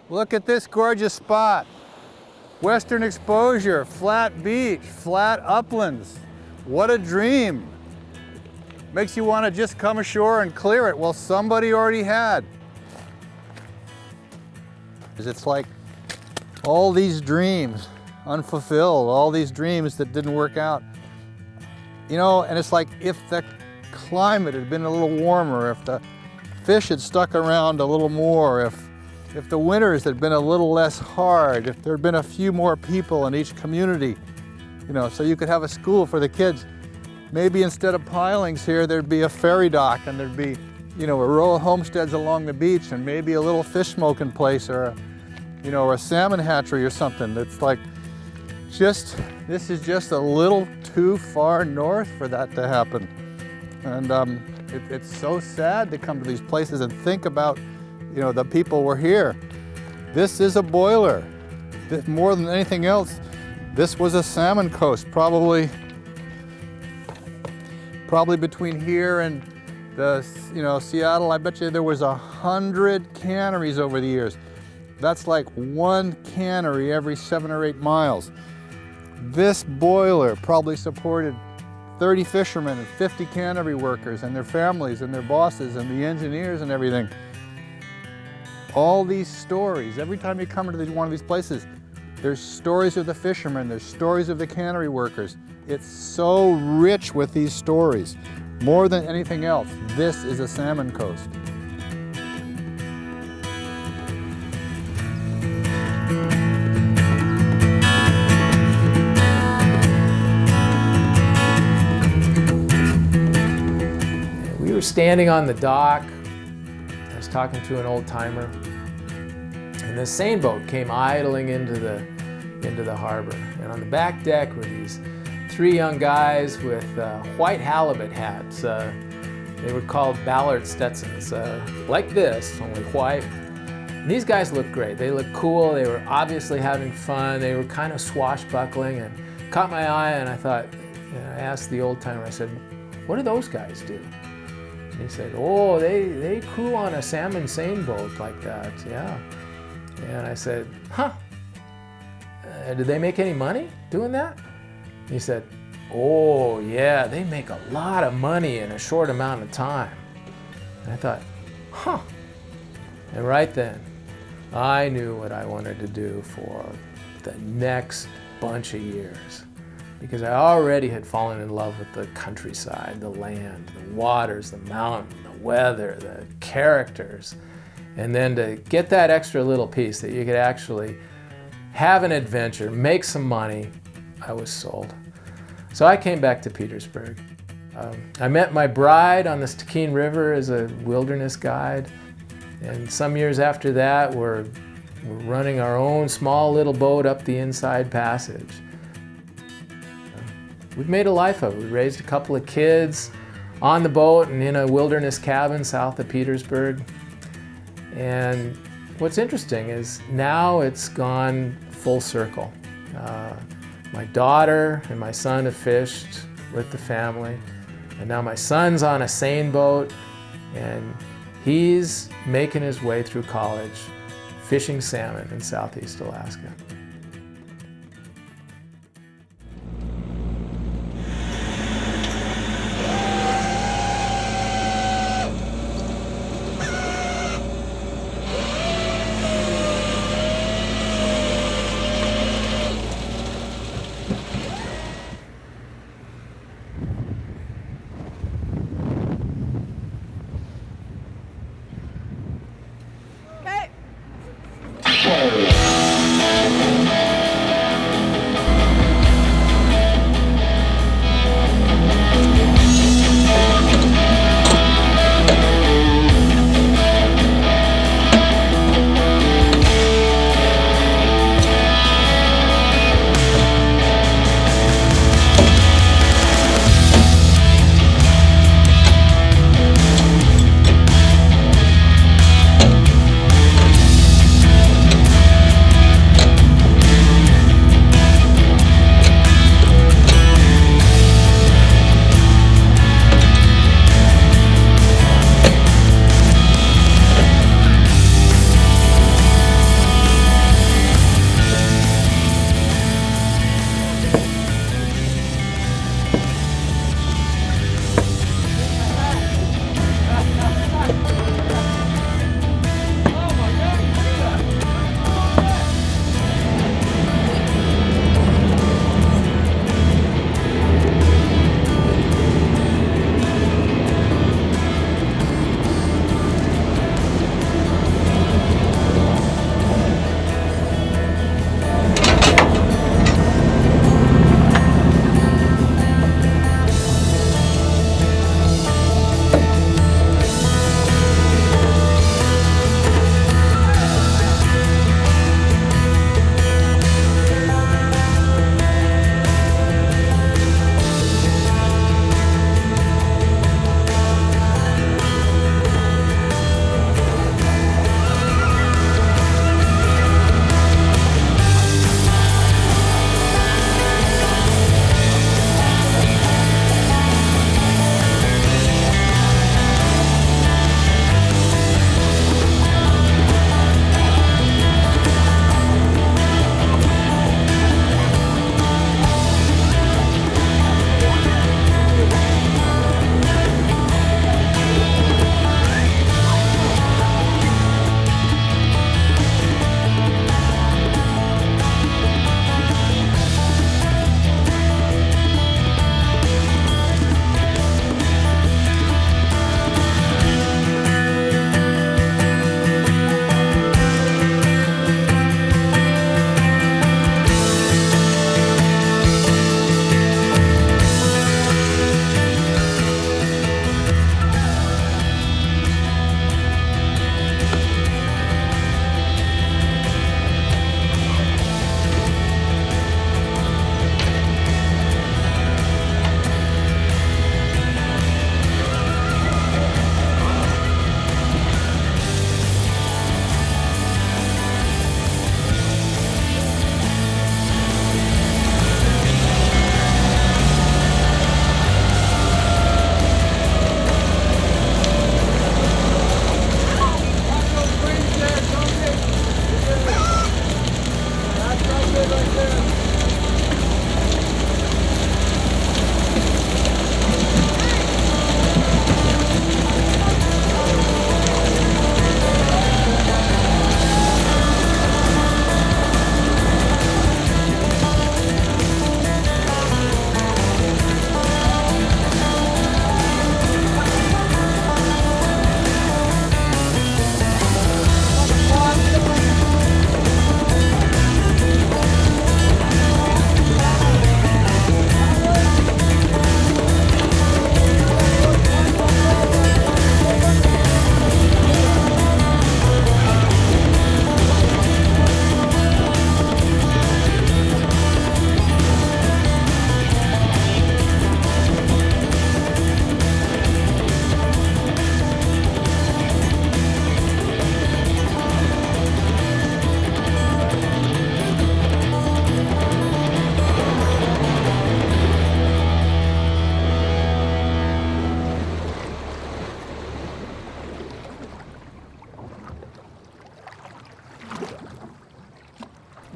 Look at this gorgeous spot. Western exposure, flat beach, flat uplands. What a dream. Makes you want to just come ashore and clear it. Well, somebody already had. It's like all these dreams unfulfilled, all these dreams that didn't work out. You know, and it's like if the climate had been a little warmer, if the fish had stuck around a little more, if the winters had been a little less hard, if there had been a few more people in each community, you know, so you could have a school for the kids. Maybe instead of pilings here, there'd be a ferry dock and there'd be, you know, a row of homesteads along the beach and maybe a little fish smoking place or or a salmon hatchery or something. It's like this is just a little too far north for that to happen. And it's so sad to come to these places and think about, the people were here. This is a boiler. More than anything else, this was a Salmon Coast, probably between here and Seattle. I bet you there was 100 canneries over the years. That's like one cannery every 7 or 8 miles. This boiler probably supported 30 fishermen and 50 cannery workers and their families and their bosses and the engineers and everything. All these stories, every time you come to one of these places, there's stories of the fishermen, there's stories of the cannery workers. It's so rich with these stories. More than anything else, this is a Salmon Coast. We were standing on the dock. I was talking to an old timer, and this seine boat came idling into the harbor. And on the back deck were these 3 young guys with white halibut hats. They were called Ballard Stetsons, like this, only white. And these guys looked great. They looked cool. They were obviously having fun. They were kind of swashbuckling, and caught my eye. And I thought, I asked the old timer. I said, "What do those guys do?" And he said, "Oh, they crew on a salmon seine boat like that, yeah." And I said, "Huh? Did they make any money doing that?" And he said, "Oh, yeah, they make a lot of money in a short amount of time." And I thought, huh. And right then, I knew what I wanted to do for the next bunch of years. Because I already had fallen in love with the countryside, the land, the waters, the mountain, the weather, the characters. And then to get that extra little piece that you could actually have an adventure, make some money, I was sold. So I came back to Petersburg. I met my bride on the Stikine River as a wilderness guide. And some years after that, we're running our own small little boat up the Inside Passage. We've made a life of it. We raised a couple of kids on the boat and in a wilderness cabin south of Petersburg. And what's interesting is now it's gone full circle. My daughter and my son have fished with the family, and now my son's on a seine boat, and he's making his way through college fishing salmon in Southeast Alaska. Okay.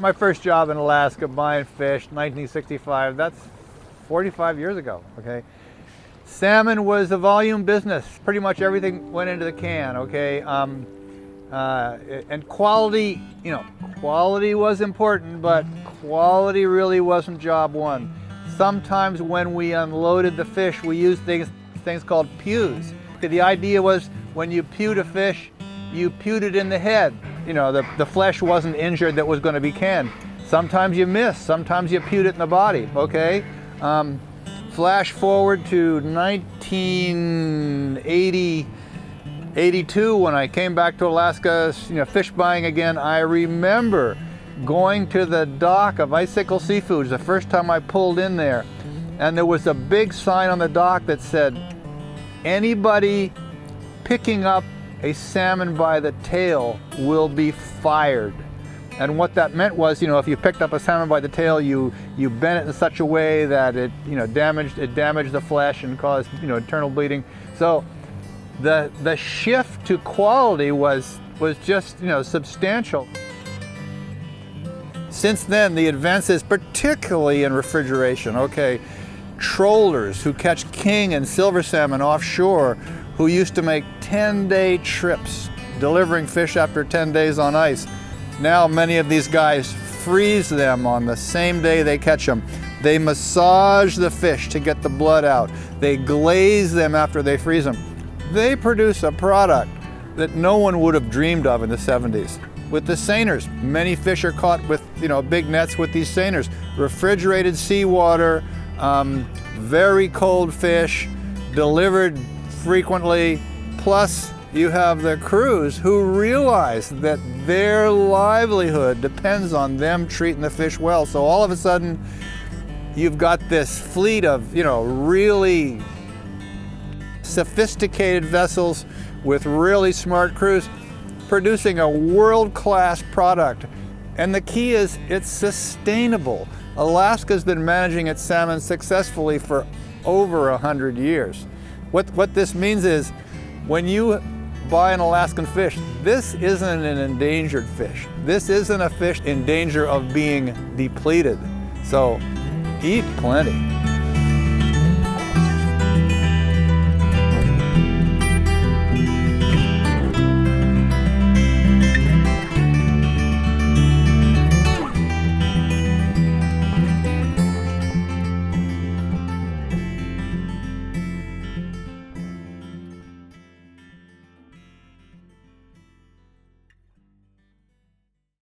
my first job in Alaska buying fish, 1965, that's 45 years ago, okay? Salmon was a volume business. Pretty much everything went into the can, okay? And quality, you know, quality was important, but quality really wasn't job one. Sometimes when we unloaded the fish, we used things called pews. The idea was when you pewed a fish, you pewed it in the head. You know, the flesh wasn't injured that was going to be canned. Sometimes you missed, sometimes you pewed it in the body, okay? Flash forward to 1982 when I came back to Alaska, you know, fish buying again. I remember going to the dock of Icicle Seafoods the first time I pulled in there, and there was a big sign on the dock that said, anybody picking up a salmon by the tail will be fired. And what that meant was, you know, if you picked up a salmon by the tail, you bent it in such a way that it, you know, damaged the flesh and caused, you know, internal bleeding. So the shift to quality was just, you know, substantial. Since then, the advances, particularly in refrigeration, okay, trollers who catch king and silver salmon offshore, who used to make 10-day trips delivering fish after 10 days on ice. Now many of these guys freeze them on the same day they catch them. They massage the fish to get the blood out. They glaze them after they freeze them. They produce a product that no one would have dreamed of in the 70s. With the seiners, many fish are caught with, you know, big nets with these seiners. Refrigerated seawater, very cold fish, delivered frequently, plus you have the crews who realize that their livelihood depends on them treating the fish well. So all of a sudden, you've got this fleet of, you know, really sophisticated vessels with really smart crews producing a world-class product. And the key is it's sustainable. Alaska's been managing its salmon successfully for over 100 years. What this means is when you buy an Alaskan fish, this isn't an endangered fish. This isn't a fish in danger of being depleted. So eat plenty.